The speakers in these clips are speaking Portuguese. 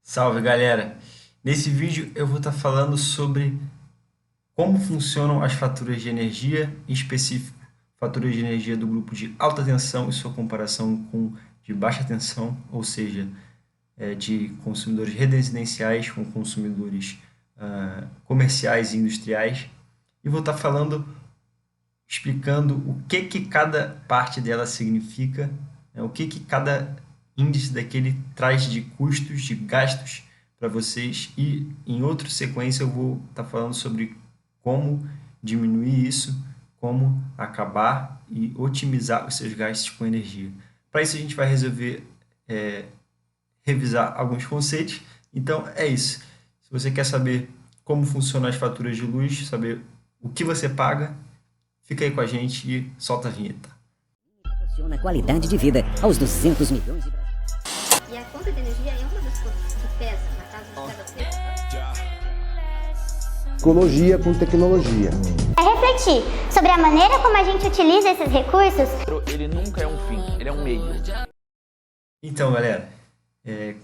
Salve, galera! Nesse vídeo eu vou estar falando sobre como funcionam as faturas de energia, em específico, faturas de energia do grupo de alta tensão e sua comparação com de baixa tensão, ou seja, de consumidores residenciais com consumidores comerciais e industriais. E vou estar explicando o que cada parte dela significa, né, o que cada índice daquele traz de custos, de gastos para vocês, e em outra sequência eu vou estar falando sobre como diminuir isso, como acabar e otimizar os seus gastos com energia. Para isso a gente vai revisar alguns conceitos. Então é isso. Se você quer saber como funcionam as faturas de luz, saber o que você paga, fica aí com a gente e solta a vinheta. Proporciona qualidade de vida aos 200 milhões de brasileiros. E a conta de energia é uma das coisas que pesa na casa de cada pessoa. Ecologia com tecnologia. É refletir sobre a maneira como a gente utiliza esses recursos. Ele nunca é um fim, ele é um meio. Então, galera,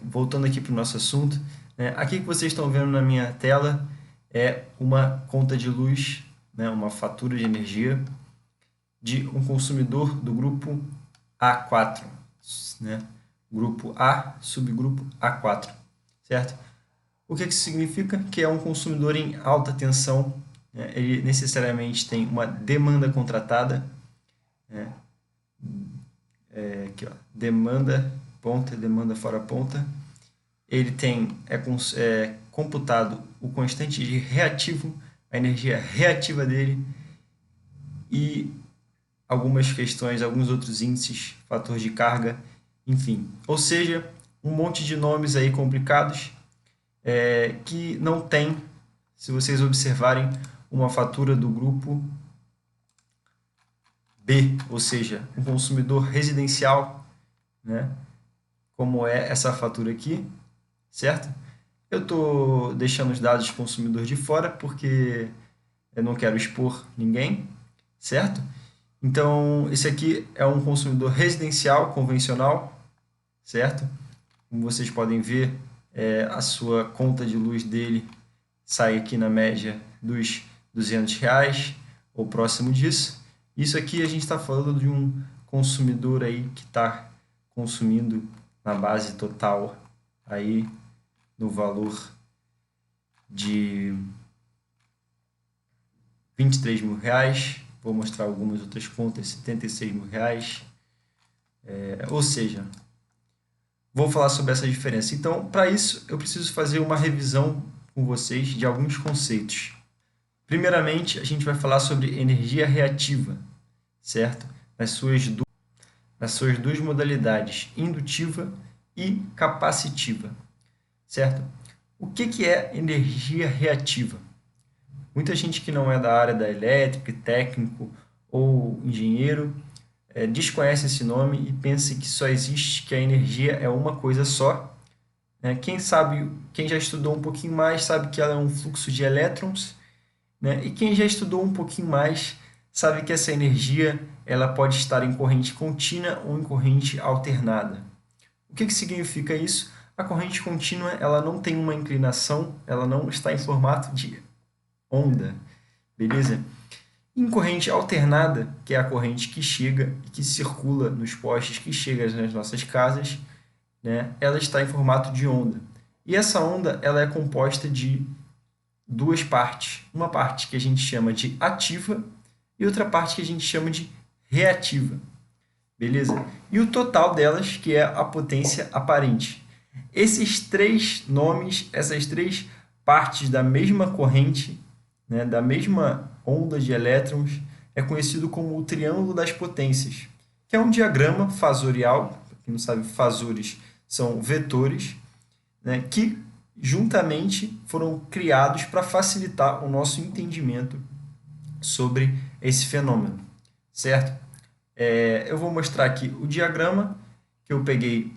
voltando aqui para o nosso assunto, aqui que vocês estão vendo na minha tela é uma conta de luz, uma fatura de energia de um consumidor do grupo A4, grupo A, subgrupo A4, certo? O que isso significa? Que é um consumidor em alta tensão, ele necessariamente tem uma demanda contratada, aqui, ó, demanda ponta, demanda fora ponta, ele tem, computado o constante de reativo, a energia reativa dele e algumas questões, alguns outros índices, fator de carga, enfim. Ou seja, um monte de nomes aí complicados que não tem, se vocês observarem, uma fatura do grupo B, ou seja, um consumidor residencial, como é essa fatura aqui, certo? Eu estou deixando os dados de consumidor de fora porque eu não quero expor ninguém, certo? Então, esse aqui é um consumidor residencial convencional, certo? Como vocês podem ver, a sua conta de luz dele sai aqui na média dos R$ 200 ou próximo disso. Isso aqui a gente está falando de um consumidor aí que está consumindo na base total aí no valor de R$ 23 mil. Vou mostrar algumas outras contas, R$ 76 mil. Ou seja, vou falar sobre essa diferença. Então, para isso, eu preciso fazer uma revisão com vocês de alguns conceitos. Primeiramente, a gente vai falar sobre energia reativa, certo? Nas suas duas modalidades, indutiva e capacitiva, certo? O que é energia reativa? Muita gente que não é da área da elétrica, técnico ou engenheiro desconhece esse nome e pensa que só existe, que a energia é uma coisa só. Quem já estudou um pouquinho mais sabe que ela é um fluxo de elétrons, e quem já estudou um pouquinho mais sabe que essa energia ela pode estar em corrente contínua ou em corrente alternada. O que significa isso? A corrente contínua ela não tem uma inclinação, ela não está em formato de onda, beleza? Em corrente alternada, que é a corrente que chega e que circula nos postes, que chega nas nossas casas, ela está em formato de onda. E essa onda ela é composta de duas partes. Uma parte que a gente chama de ativa e outra parte que a gente chama de reativa, beleza? E o total delas, que é a potência aparente. Esses três nomes, essas três partes da mesma corrente, da mesma onda de elétrons, é conhecido como o triângulo das potências, que é um diagrama fasorial. Para quem não sabe, fasores são vetores, que juntamente foram criados para facilitar o nosso entendimento sobre esse fenômeno, certo? Eu vou mostrar aqui o diagrama que eu peguei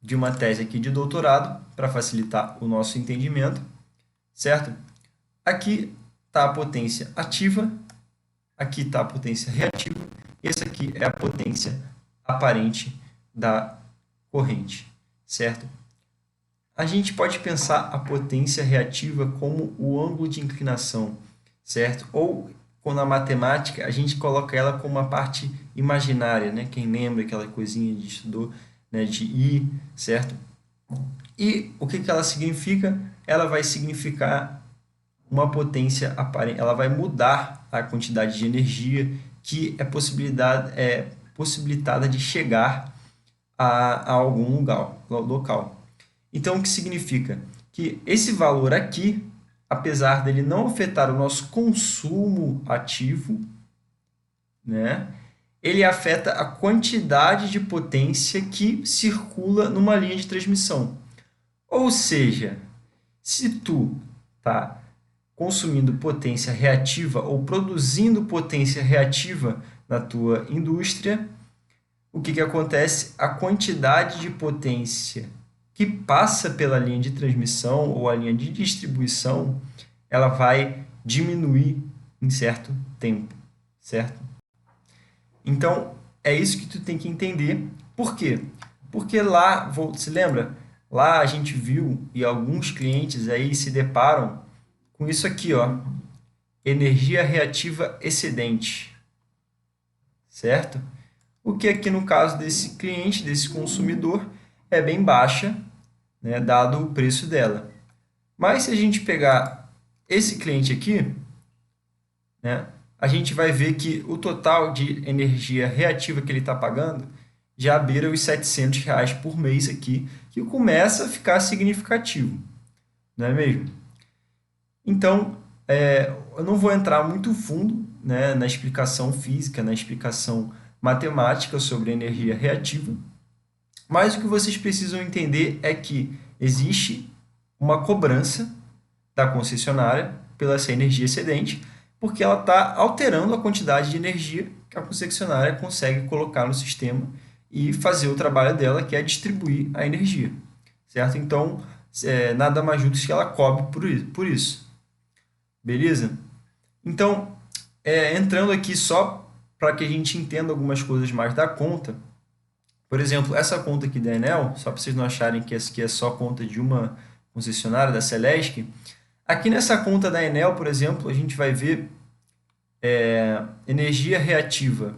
de uma tese aqui de doutorado para facilitar o nosso entendimento, certo? Aqui está a potência ativa, aqui está a potência reativa, esse aqui é a potência aparente da corrente, certo? A gente pode pensar a potência reativa como o ângulo de inclinação, certo? Ou, quando na matemática, a gente coloca ela como uma parte imaginária, né? Quem lembra aquela coisinha de estudou, né? De I, certo? E o que ela significa? Ela vai significar uma potência aparente, ela vai mudar a quantidade de energia que é possibilitada de chegar a algum local. Então, o que significa? Que esse valor aqui, apesar dele não afetar o nosso consumo ativo, né, ele afeta a quantidade de potência que circula numa linha de transmissão. Ou seja, se tu tá consumindo potência reativa ou produzindo potência reativa na tua indústria, o que acontece? A quantidade de potência que passa pela linha de transmissão ou a linha de distribuição, ela vai diminuir em certo tempo, certo? Então, é isso que tu tem que entender. Por quê? Porque lá, se lembra? Lá a gente viu, e alguns clientes aí se deparam com isso aqui, ó, energia reativa excedente, certo? O que aqui no caso desse cliente, desse consumidor, é bem baixa, né, dado o preço dela. Mas se a gente pegar esse cliente aqui, né, a gente vai ver que o total de energia reativa que ele está pagando já beira os R$700 por mês aqui, que começa a ficar significativo, não é mesmo? Então, eu não vou entrar muito fundo, né, na explicação física, na explicação matemática sobre energia reativa, mas o que vocês precisam entender é que existe uma cobrança da concessionária pela essa energia excedente, porque ela está alterando a quantidade de energia que a concessionária consegue colocar no sistema e fazer o trabalho dela, que é distribuir a energia, certo? Então, nada mais justo que ela cobre por isso. Beleza? Então, entrando aqui só para que a gente entenda algumas coisas mais da conta. Por exemplo, essa conta aqui da Enel, só para vocês não acharem que essa aqui é só conta de uma concessionária, da Celesc. Aqui nessa conta da Enel, por exemplo, a gente vai ver energia reativa,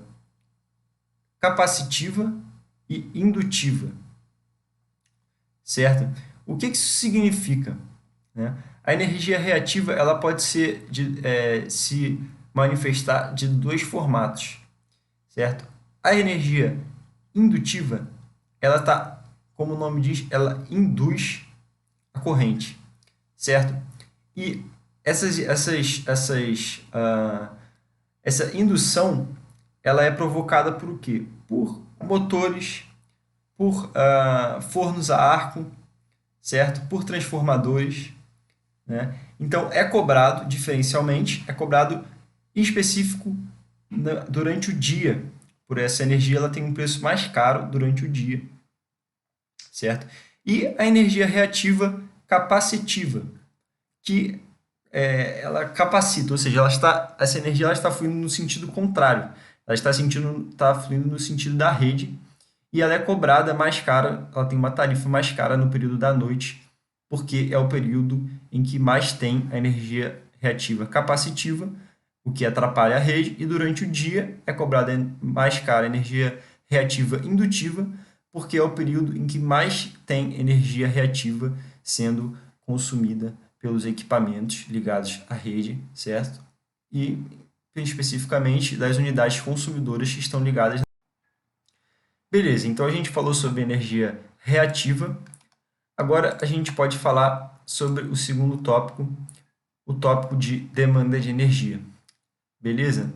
capacitiva e indutiva, certo? O que isso significa, né? A energia reativa ela pode se manifestar de dois formatos, certo? A energia indutiva, ela tá, como o nome diz, ela induz a corrente, certo? E essa indução, ela é provocada por o quê? Por motores, por fornos a arco, certo? Por transformadores, né? Então, é cobrado diferencialmente, é cobrado em específico durante o dia. Por essa energia, ela tem um preço mais caro durante o dia, certo? E a energia reativa capacitiva, que ela capacita, ou seja, essa energia ela está fluindo no sentido contrário. Ela está fluindo no sentido da rede e ela é cobrada mais cara, ela tem uma tarifa mais cara no período da noite, porque é o período em que mais tem a energia reativa capacitiva, o que atrapalha a rede, e durante o dia é cobrada mais cara a energia reativa indutiva, porque é o período em que mais tem energia reativa sendo consumida pelos equipamentos ligados à rede, certo? E especificamente das unidades consumidoras que estão ligadas. Beleza, então a gente falou sobre energia reativa. Agora a gente pode falar sobre o segundo tópico, o tópico de demanda de energia. Beleza?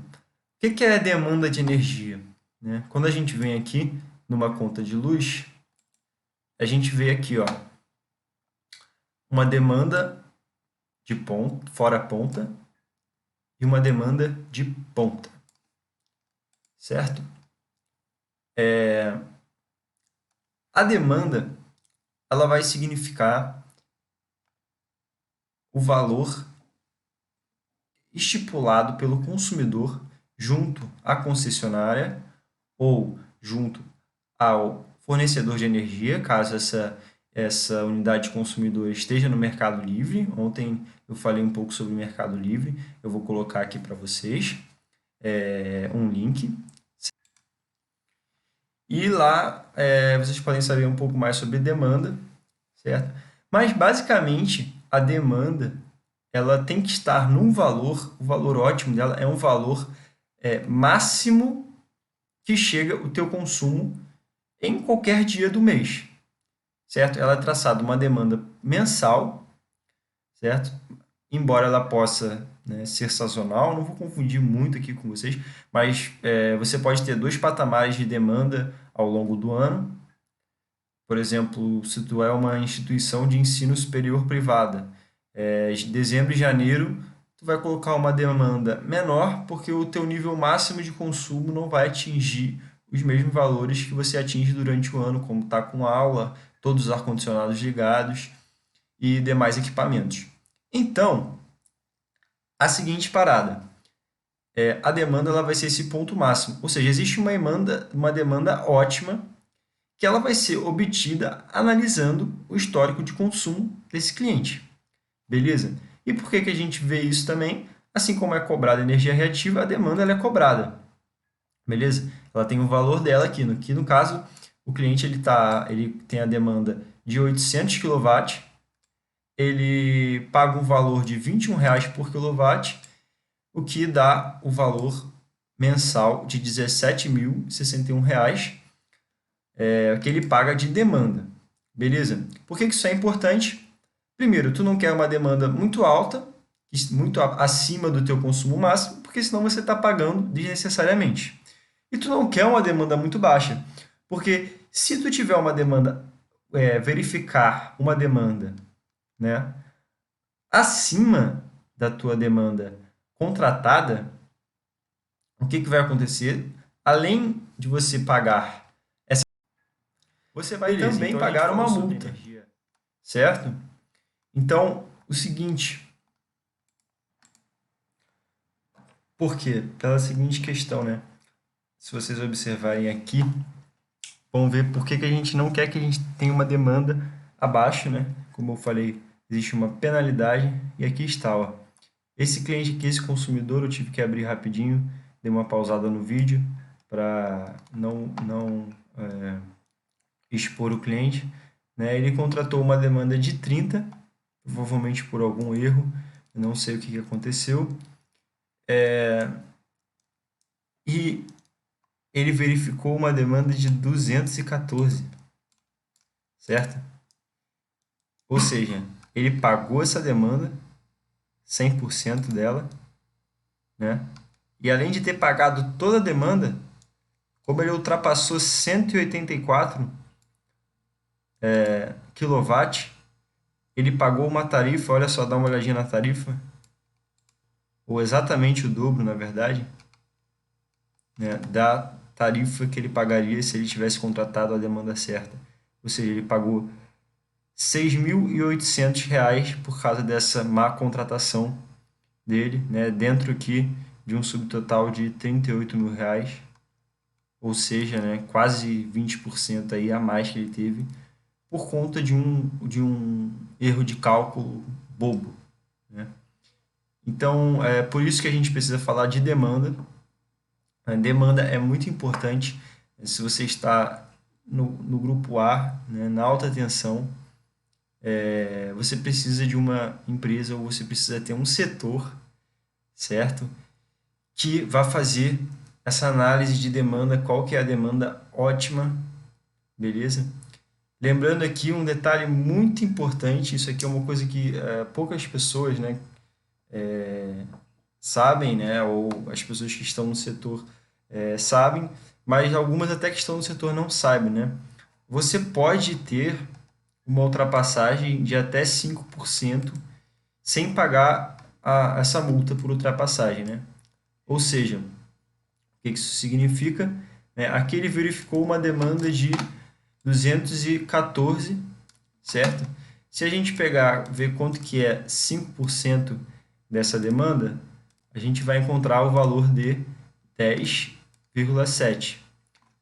O que é a demanda de energia, né? Quando a gente vem aqui numa conta de luz, a gente vê aqui, ó, uma demanda de ponta, fora ponta, e uma demanda de ponta, certo? A demanda, ela vai significar o valor estipulado pelo consumidor junto à concessionária ou junto ao fornecedor de energia, caso essa unidade consumidora esteja no Mercado Livre. Ontem eu falei um pouco sobre o Mercado Livre, eu vou colocar aqui para vocês um link. E lá vocês podem saber um pouco mais sobre demanda, certo? Mas basicamente a demanda ela tem que estar num valor, o valor ótimo dela é um valor máximo que chega o teu consumo em qualquer dia do mês, certo? Ela é traçada uma demanda mensal, certo? Embora ela possa, né, ser sazonal, não vou confundir muito aqui com vocês, mas você pode ter 2 patamares de demanda ao longo do ano. Por exemplo, se tu é uma instituição de ensino superior privada, de dezembro e janeiro, tu vai colocar uma demanda menor, porque o teu nível máximo de consumo não vai atingir os mesmos valores que você atinge durante o ano, como está com aula, todos os ar-condicionados ligados e demais equipamentos. Então, a seguinte parada, a demanda ela vai ser esse ponto máximo, ou seja, existe uma demanda ótima que ela vai ser obtida analisando o histórico de consumo desse cliente, beleza? E por que a gente vê isso também? Assim como é cobrada energia reativa, a demanda ela é cobrada, beleza? Ela tem o valor dela aqui, no caso, o cliente ele tem a demanda de 800 kW, ele paga um valor de R$ 21,00 por quilowatt, o que dá o valor mensal de R$ 17.061, que ele paga de demanda, beleza? Por que isso é importante? Primeiro, tu não quer uma demanda muito alta, muito acima do teu consumo máximo, porque senão você está pagando desnecessariamente. E tu não quer uma demanda muito baixa, porque se tu tiver uma demanda, verificar uma demanda, né, acima da tua demanda contratada, o que vai acontecer? Além de você pagar você vai também pagar uma multa, certo? Então, o seguinte, por quê? Pela seguinte questão, né? Se vocês observarem aqui, vão ver por que a gente não quer que a gente tenha uma demanda abaixo, né? Como eu falei, existe uma penalidade e aqui está, ó. Esse cliente aqui, esse consumidor, eu tive que abrir rapidinho, dei uma pausada no vídeo para não expor o cliente, né? Ele contratou uma demanda de 30, provavelmente por algum erro, eu não sei o que aconteceu, e ele verificou uma demanda de 214, certo? Ou seja, ele pagou essa demanda, 100% dela, né? E além de ter pagado toda a demanda, como ele ultrapassou 184 kW, ele pagou uma tarifa, olha só, dá uma olhadinha na tarifa, ou exatamente o dobro, na verdade, né, da tarifa que ele pagaria se ele tivesse contratado a demanda certa. Ou seja, ele pagou R$ 6.800 por causa dessa má contratação dele, né, dentro aqui de um subtotal de R$ 38.000, ou seja, né, quase 20% aí a mais que ele teve, por conta de um erro de cálculo bobo, né? Então, é por isso que a gente precisa falar de demanda. A demanda é muito importante. Se você está no grupo A, né, na alta tensão, você precisa de uma empresa ou você precisa ter um setor, certo? Que vai fazer essa análise de demanda, qual que é a demanda ótima, beleza? Lembrando aqui um detalhe muito importante, isso aqui é uma coisa que poucas pessoas, né, sabem, né, ou as pessoas que estão no setor sabem, mas algumas até que estão no setor não sabem, né? Você pode ter uma ultrapassagem de até 5% sem pagar essa multa por ultrapassagem, né? Ou seja, o que isso significa? Aqui ele verificou uma demanda de 214, certo? Se a gente ver quanto que é 5% dessa demanda, a gente vai encontrar o valor de 10,7.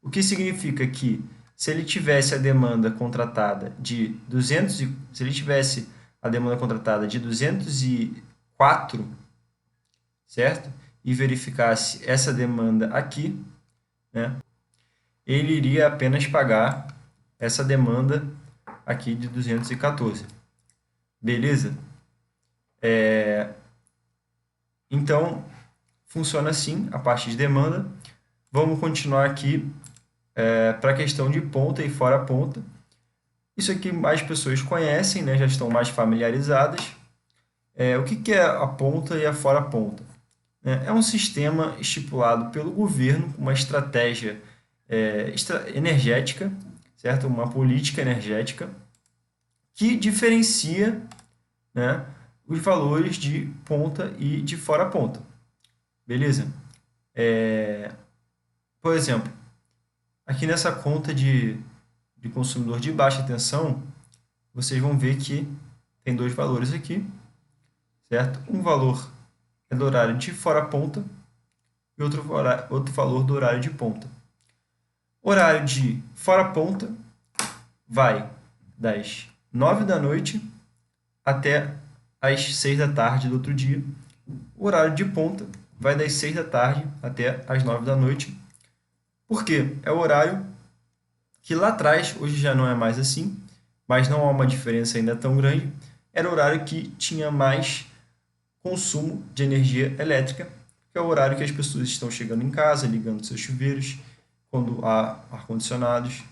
O que significa que se ele tivesse a demanda contratada de 200 se ele tivesse a demanda contratada de 204, certo? E verificasse essa demanda aqui, né? Ele iria apenas pagar essa demanda aqui de 214. Beleza? Então, funciona assim a parte de demanda. Vamos continuar aqui para a questão de ponta e fora ponta. Isso aqui mais pessoas conhecem, né? Já estão mais familiarizadas. O que é a ponta e a fora ponta? É um sistema estipulado pelo governo, uma estratégia energética, certo? Uma política energética que diferencia, né, os valores de ponta e de fora ponta. Beleza? Por exemplo, aqui nessa conta de consumidor de baixa tensão, vocês vão ver que tem dois valores aqui, certo? Um valor é do horário de fora ponta e outro valor do horário de ponta. Horário de fora ponta vai das 9 da noite até às 6 da tarde do outro dia. O horário de ponta vai das 6 da tarde até às 9 da noite. Por quê? É o horário que lá atrás, hoje já não é mais assim, mas não há uma diferença ainda tão grande, era o horário que tinha mais consumo de energia elétrica, que é o horário que as pessoas estão chegando em casa, ligando seus chuveiros, quando há ar-condicionados.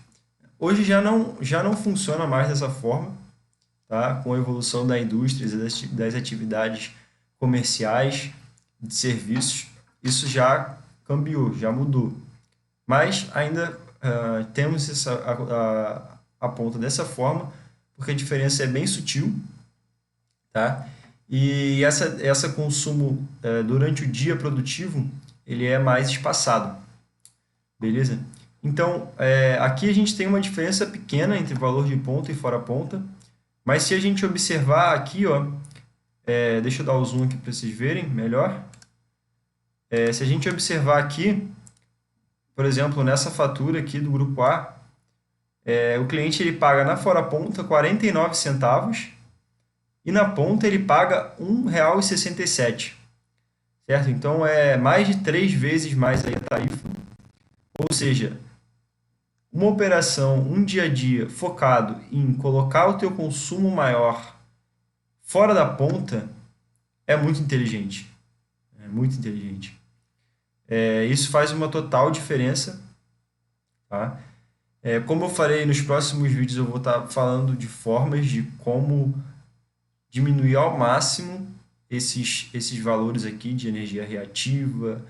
Hoje já não funciona mais dessa forma, tá? Com a evolução da indústria, das atividades comerciais, de serviços, isso já cambiou, já mudou. Mas ainda temos a ponta dessa forma, porque a diferença é bem sutil, tá? E essa consumo durante o dia produtivo, ele é mais espaçado, beleza? Então, aqui a gente tem uma diferença pequena entre valor de ponta e fora ponta, mas se a gente observar aqui, ó, deixa eu dar o zoom aqui para vocês verem melhor. Se a gente observar aqui, por exemplo, nessa fatura aqui do grupo A, o cliente ele paga na fora ponta 49 centavos e na ponta ele paga R$ 1,67, certo? Então, é mais de 3 vezes mais aí a tarifa. Ou seja, uma operação, um dia a dia focado em colocar o teu consumo maior fora da ponta é muito inteligente. É muito inteligente. Isso faz uma total diferença, tá? Como eu falei, nos próximos vídeos eu vou estar falando de formas de como diminuir ao máximo esses valores aqui de energia reativa,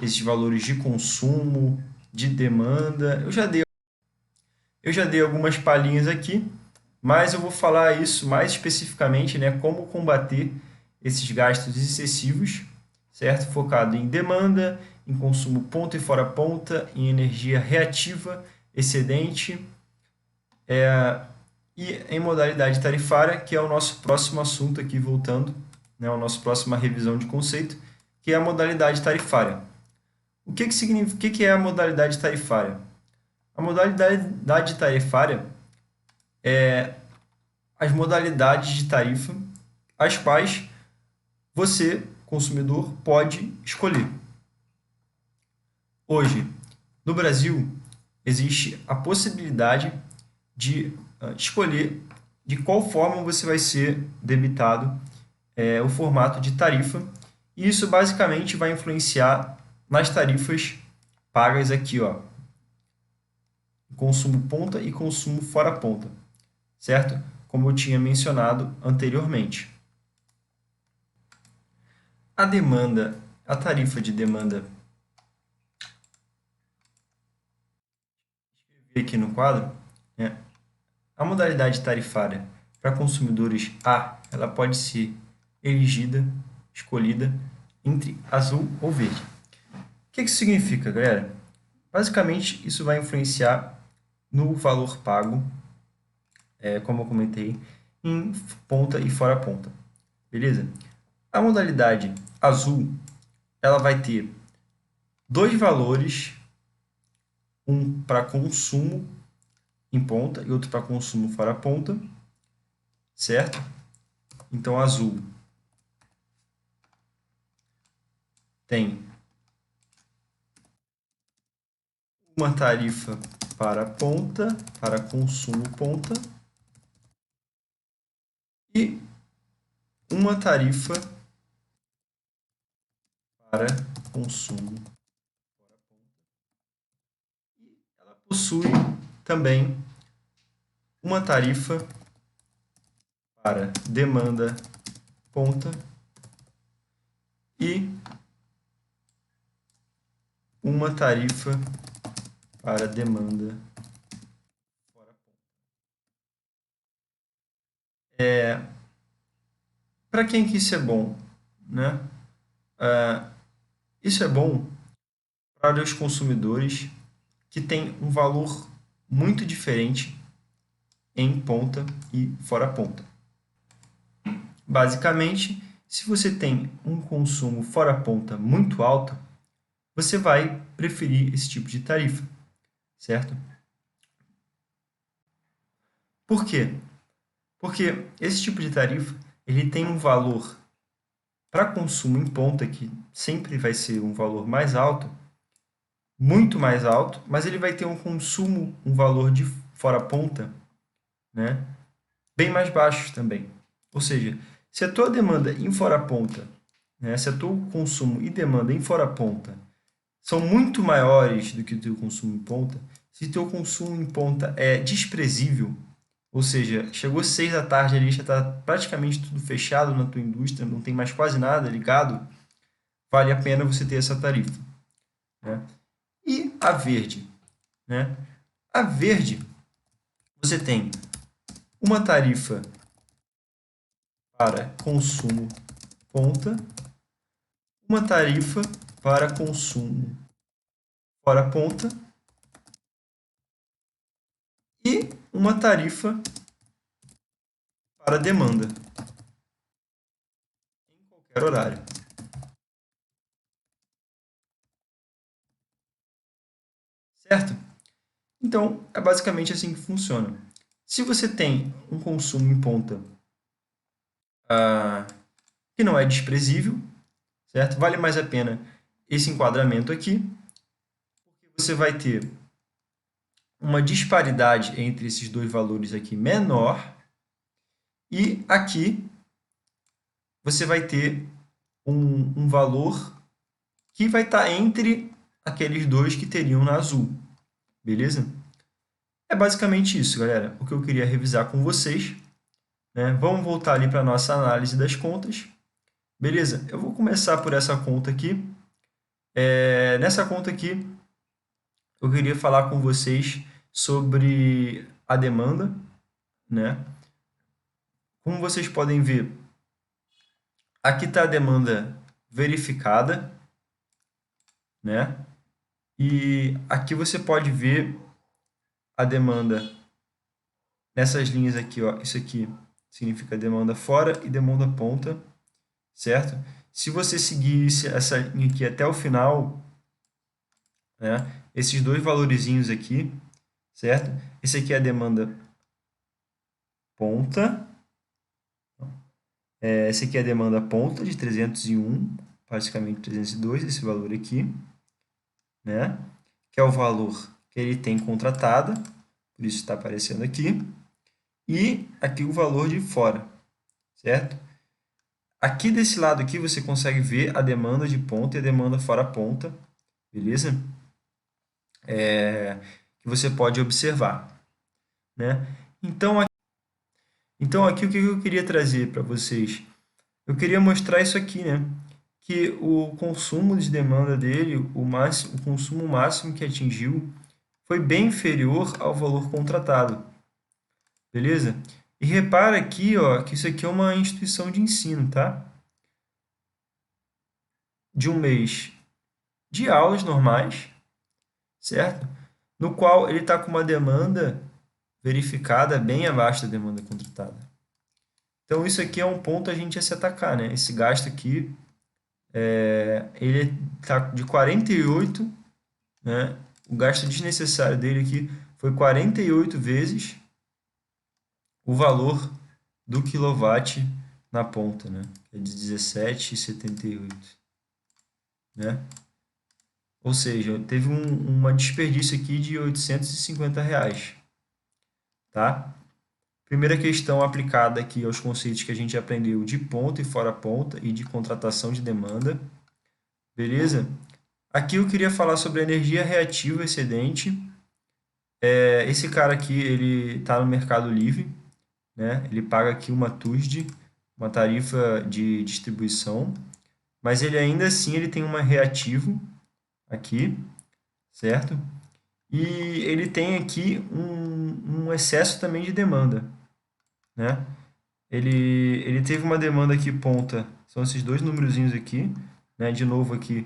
esses valores de consumo, de demanda. Eu já dei algumas palhinhas aqui, mas eu vou falar isso mais especificamente, né, como combater esses gastos excessivos, certo? Focado em demanda, em consumo ponta e fora ponta, em energia reativa, excedente, e em modalidade tarifária, que é o nosso próximo assunto aqui, voltando, né, a nossa próxima revisão de conceito, que é a modalidade tarifária. O que significa, o que é a modalidade tarifária? A modalidade tarifária é as modalidades de tarifa as quais você, consumidor, pode escolher. Hoje, no Brasil, existe a possibilidade de escolher de qual forma você vai ser debitado o formato de tarifa, e isso basicamente vai influenciar nas tarifas pagas aqui, ó, consumo ponta e consumo fora ponta, certo? Como eu tinha mencionado anteriormente. A tarifa de demanda, escrevi aqui no quadro, a modalidade tarifária para consumidores A, ela pode ser escolhida entre azul ou verde. O que isso significa, galera? Basicamente, isso vai influenciar no valor pago, como eu comentei, em ponta e fora ponta. Beleza? A modalidade azul, ela vai ter dois valores, um para consumo em ponta e outro para consumo fora ponta, certo? Então, azul tem uma tarifa para ponta, para consumo ponta, e uma tarifa para consumo fora ponta. E ela possui também uma tarifa para demanda ponta e uma tarifa para demanda fora ponta. Para quem que isso é bom, né? Isso é bom para os consumidores que têm um valor muito diferente em ponta e fora ponta. Basicamente, se você tem um consumo fora ponta muito alto, você vai preferir esse tipo de tarifa, certo? Por quê? Porque esse tipo de tarifa ele tem um valor para consumo em ponta, que sempre vai ser um valor mais alto, muito mais alto, mas ele vai ter um consumo, um valor de fora ponta, né, bem mais baixo também. Ou seja, se a tua demanda em fora ponta, né, se o teu consumo e demanda em fora ponta são muito maiores do que o teu consumo em ponta, se o teu consumo em ponta é desprezível, ou seja, chegou 6 da tarde ali, já está praticamente tudo fechado na tua indústria, não tem mais quase nada ligado, vale a pena você ter essa tarifa, né? E a verde, né? A verde, você tem uma tarifa para consumo ponta, uma tarifa para consumo fora ponta e uma tarifa para demanda em qualquer horário. Certo? Então, é basicamente assim que funciona. Se você tem um consumo em ponta que não é desprezível, certo? Vale mais a pena esse enquadramento aqui, porque você vai ter uma disparidade entre esses dois valores aqui menor, e aqui você vai ter um valor que vai estar entre aqueles dois que teriam na azul, beleza? É basicamente isso, galera, o que eu queria revisar com vocês, né? Vamos voltar ali para a nossa análise das contas, beleza? Eu vou começar por essa conta aqui. Nessa conta aqui, eu queria falar com vocês sobre a demanda, né? Como vocês podem ver, aqui está a demanda verificada, né? E aqui você pode ver a demanda nessas linhas aqui, ó. Isso aqui significa demanda fora e demanda ponta, certo? Se você seguir essa linha aqui até o final, né? Esses dois valorizinhos aqui, certo? Esse aqui é a demanda ponta. Esse aqui é a demanda ponta de 301, basicamente 302, esse valor aqui, né? Que é o valor que ele tem contratada, por isso está aparecendo aqui. E aqui o valor de fora, certo? Aqui desse lado aqui você consegue ver a demanda de ponta e a demanda fora ponta, beleza? Que você pode observar, né? Então aqui o que eu queria trazer para vocês? Eu queria mostrar isso aqui, né? Que o consumo de demanda dele, o consumo máximo que atingiu, foi bem inferior ao valor contratado, beleza? E repara aqui, ó, que isso aqui é uma instituição de ensino, tá? De um mês de aulas normais, certo? No qual ele está com uma demanda verificada bem abaixo da demanda contratada. Então, isso aqui é um ponto a gente a se atacar, né? Esse gasto aqui, ele está de 48, né? O gasto desnecessário dele aqui foi 48 vezes o valor do quilowatt na ponta, né? É de 17,78, né? Ou seja, teve uma desperdício aqui de R$ 850, tá? Primeira questão aplicada aqui aos conceitos que a gente aprendeu de ponta e fora ponta e de contratação de demanda. Beleza? Aqui eu queria falar sobre a energia reativa excedente. Esse cara aqui, ele está no Mercado Livre, né? Ele paga aqui uma TUSD, uma tarifa de distribuição, mas ele ainda assim ele tem uma reativo aqui, certo? E ele tem aqui um excesso também de demanda, né? Ele teve uma demanda aqui ponta, são esses dois numerozinhos aqui, né? De novo aqui,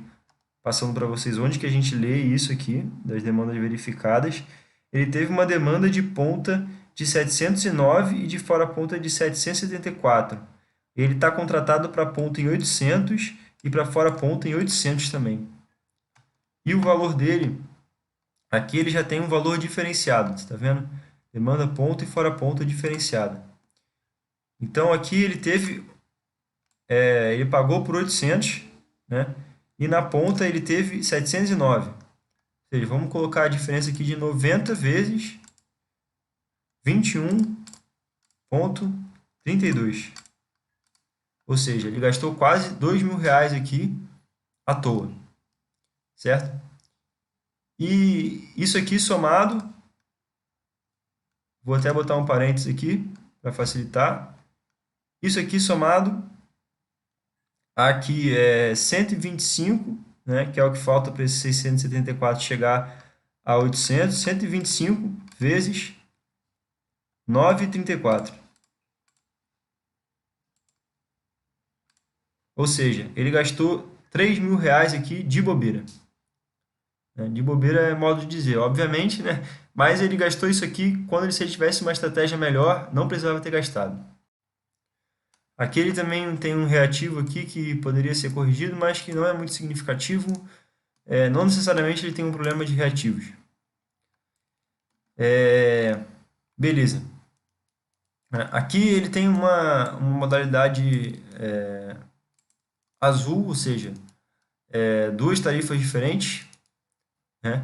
passando para vocês onde que a gente lê isso aqui, das demandas verificadas. Ele teve uma demanda de ponta de 709 e de fora ponta de 774. Ele está contratado para ponta em 800 e para fora ponta em 800 também. E o valor dele, aqui ele já tem um valor diferenciado, está vendo? Demanda ponta e fora ponta diferenciada. Então aqui ele teve, ele pagou por 800, né? E na ponta ele teve 709. Ou seja, vamos colocar a diferença aqui de 90 vezes 21,32. Ou seja, ele gastou quase R$ 2.000 aqui à toa, certo? E isso aqui somado, vou até botar um parênteses aqui para facilitar. Isso aqui somado aqui é 125, né, que é o que falta para esse 674 chegar a 800, 125 vezes 9,34. Ou seja, ele gastou R$ 3.000 aqui de bobeira. De bobeira é modo de dizer, obviamente, né? Mas ele gastou isso aqui quando se ele tivesse uma estratégia melhor, não precisava ter gastado. Aqui ele também tem um reativo aqui que poderia ser corrigido, mas que não é muito significativo. Não necessariamente ele tem um problema de reativos. Beleza. Aqui ele tem uma modalidade azul, ou seja, duas tarifas diferentes, né?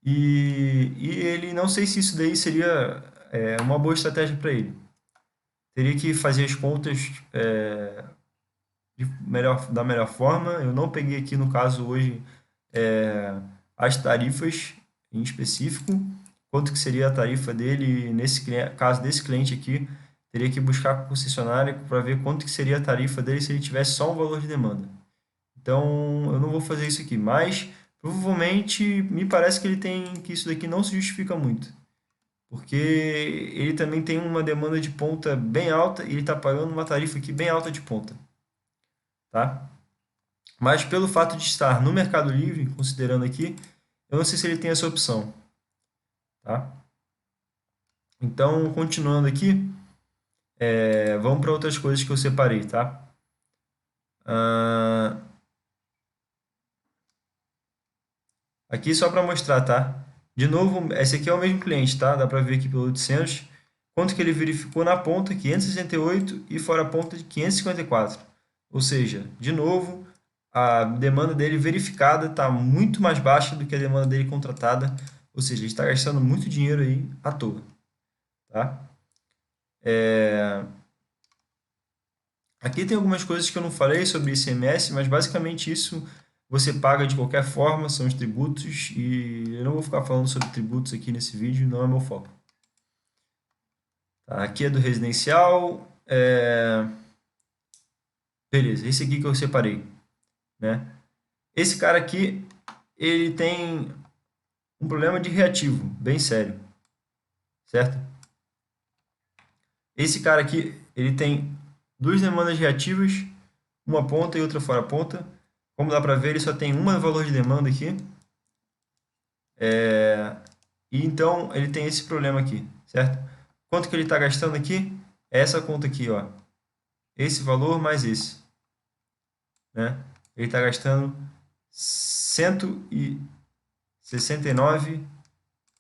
E ele, não sei se isso daí seria uma boa estratégia para ele. Teria que fazer as contas da melhor forma. Eu não peguei aqui, no caso, hoje, as tarifas em específico. Quanto que seria a tarifa dele, nesse caso desse cliente aqui, teria que buscar com a concessionária para ver quanto que seria a tarifa dele se ele tivesse só um valor de demanda. Então, eu não vou fazer isso aqui, mas provavelmente me parece que isso daqui não se justifica muito, porque ele também tem uma demanda de ponta bem alta e ele está pagando uma tarifa aqui bem alta de ponta, tá? Mas pelo fato de estar no Mercado Livre, considerando aqui, eu não sei se ele tem essa opção, tá? Então, continuando aqui, vamos para outras coisas que eu separei, tá? Aqui só para mostrar, tá? De novo, esse aqui é o mesmo cliente, tá? Dá para ver aqui pelo 800. Quanto que ele verificou na ponta? 568 e fora a ponta de 554. Ou seja, de novo, a demanda dele verificada está muito mais baixa do que a demanda dele contratada. Ou seja, ele está gastando muito dinheiro aí à toa, tá? Aqui tem algumas coisas que eu não falei sobre ICMS, mas basicamente isso você paga de qualquer forma, são os tributos, e eu não vou ficar falando sobre tributos aqui nesse vídeo, não é meu foco. Tá, aqui é do residencial, beleza, esse aqui que eu separei, né? Esse cara aqui, ele tem um problema de reativo, bem sério, certo? Esse cara aqui, ele tem duas demandas reativas, uma ponta e outra fora ponta. Como dá para ver, ele só tem um valor de demanda aqui. E então, ele tem esse problema aqui, certo? Quanto que ele está gastando aqui? É essa conta aqui, ó. Esse valor mais esse, né? Ele está gastando 169,80.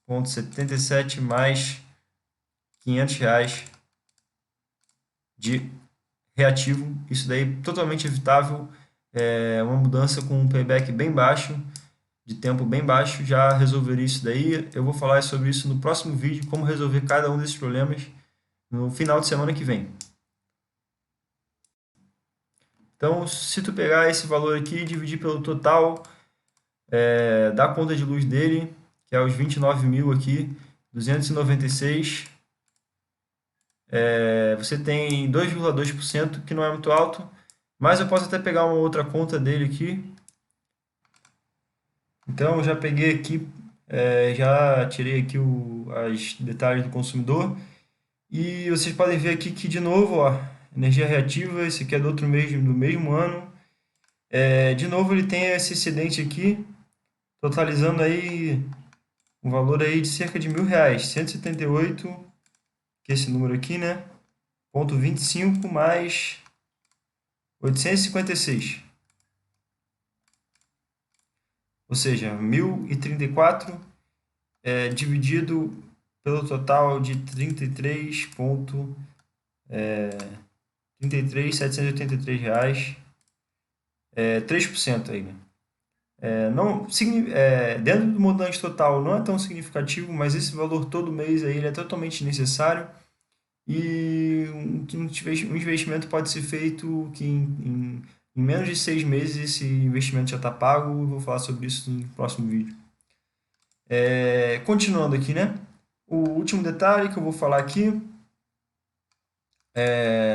2.77 mais R$500 de reativo. Isso daí totalmente evitável, é uma mudança com um payback bem baixo, de tempo bem baixo, já resolveria isso daí. Eu vou falar sobre isso no próximo vídeo, como resolver cada um desses problemas no final de semana que vem. Então, se tu pegar esse valor aqui e dividir pelo total da conta de luz dele, que é os 29.000 aqui, 296, você tem 2,2%, que não é muito alto, mas eu posso até pegar uma outra conta dele aqui. Então, eu já peguei aqui, já tirei aqui os detalhes do consumidor, e vocês podem ver aqui que, de novo, ó, energia reativa, esse aqui é do outro mês, do mesmo ano. De novo, ele tem esse excedente aqui, totalizando aí um valor aí de cerca de R$1.000, 178, que é esse número aqui, né? 0,25 mais 856. Ou seja, 1.034 dividido pelo total de 33.783 reais, 3% aí, né? Não, dentro do montante total não é tão significativo, mas esse valor todo mês aí ele é totalmente necessário, e um investimento pode ser feito que em menos de 6 meses esse investimento já está pago. Eu vou falar sobre isso no próximo vídeo. Continuando aqui, né? O último detalhe que eu vou falar aqui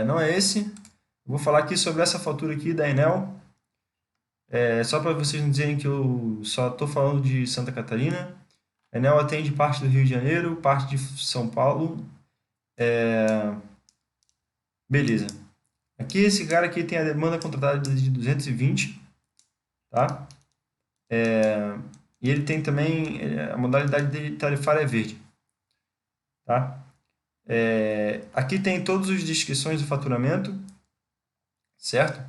não é esse. Eu vou falar aqui sobre essa fatura aqui da Enel. Só para vocês não dizerem que eu só estou falando de Santa Catarina. A Enel atende parte do Rio de Janeiro, parte de São Paulo. Beleza. Aqui esse cara aqui tem a demanda contratada de 220, tá? E ele tem também a modalidade de tarifária é verde, tá? Aqui tem todas as descrições do faturamento, certo?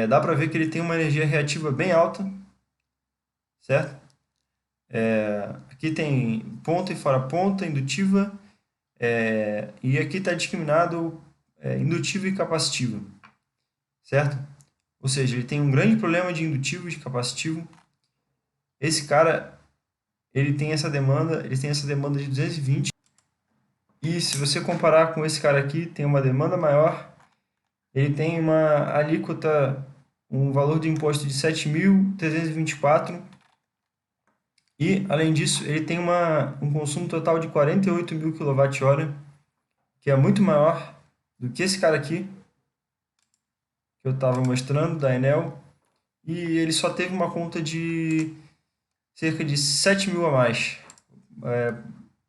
Dá para ver que ele tem uma energia reativa bem alta, certo? Aqui tem ponta e fora ponta, indutiva, e aqui está discriminado indutiva e capacitiva, certo? Ou seja, ele tem um grande problema de indutivo e de capacitivo. Esse cara, ele tem essa demanda de 220, e se você comparar com esse cara aqui, tem uma demanda maior, ele tem uma alíquota, um valor de imposto de 7.324, e além disso ele tem um consumo total de 48.000 kWh, que é muito maior do que esse cara aqui, que eu estava mostrando, da Enel, e ele só teve uma conta de cerca de 7.000 a mais,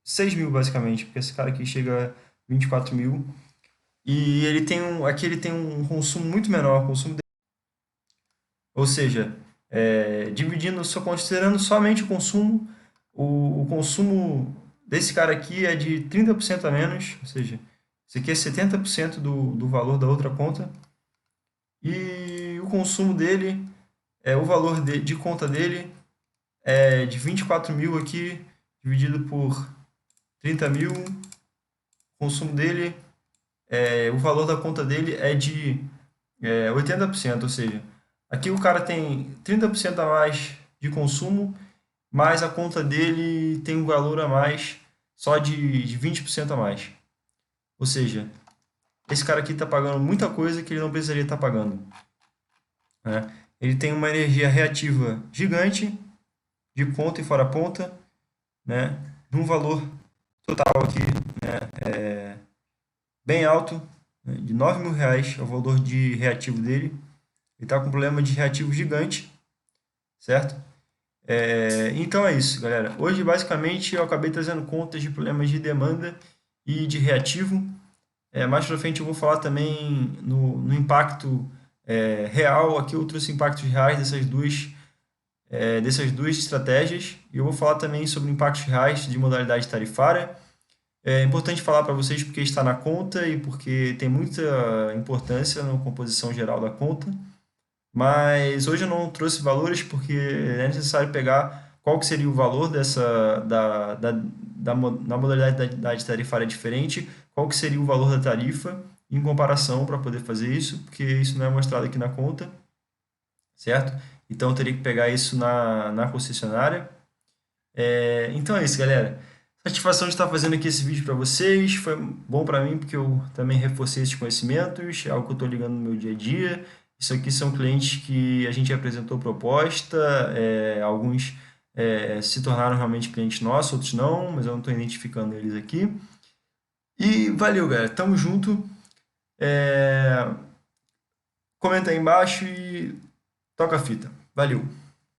6.000 basicamente, porque esse cara aqui chega a 24.000, e aqui ele tem um consumo muito menor, ou seja, considerando somente o consumo, o consumo desse cara aqui é de 30% a menos, ou seja, isso aqui é 70% do valor da outra conta, e o consumo dele, o valor de conta dele é de 24.000 aqui, dividido por 30.000, o consumo dele, o valor da conta dele é de 80%, ou seja, aqui o cara tem 30% a mais de consumo, mas a conta dele tem um valor a mais só de 20% a mais. Ou seja, esse cara aqui está pagando muita coisa que ele não precisaria estar pagando, né? Ele tem uma energia reativa gigante, de ponta e fora ponta, né? Num valor total aqui, né? Bem alto, né? De R$9.000 é o valor de reativo dele. Ele está com um problema de reativo gigante, certo? Então é isso, galera. Hoje, basicamente, eu acabei trazendo contas de problemas de demanda e de reativo. Mais para frente eu vou falar também no impacto real. Aqui eu trouxe impactos reais dessas duas estratégias. E eu vou falar também sobre impactos reais de modalidade tarifária. É importante falar para vocês porque está na conta e porque tem muita importância na composição geral da conta. Mas hoje eu não trouxe valores porque é necessário pegar qual que seria o valor na modalidade tarifária diferente, qual que seria o valor da tarifa em comparação para poder fazer isso, porque isso não é mostrado aqui na conta, certo? Então, eu teria que pegar isso na concessionária. Então é isso, galera. Satisfação de estar fazendo aqui esse vídeo para vocês. Foi bom para mim porque eu também reforcei esses conhecimentos, é algo que eu estou ligando no meu dia a dia. Isso aqui são clientes que a gente apresentou proposta, alguns se tornaram realmente clientes nossos, outros não, mas eu não estou identificando eles aqui. E valeu, galera. Tamo junto. Comenta aí embaixo e toca a fita. Valeu!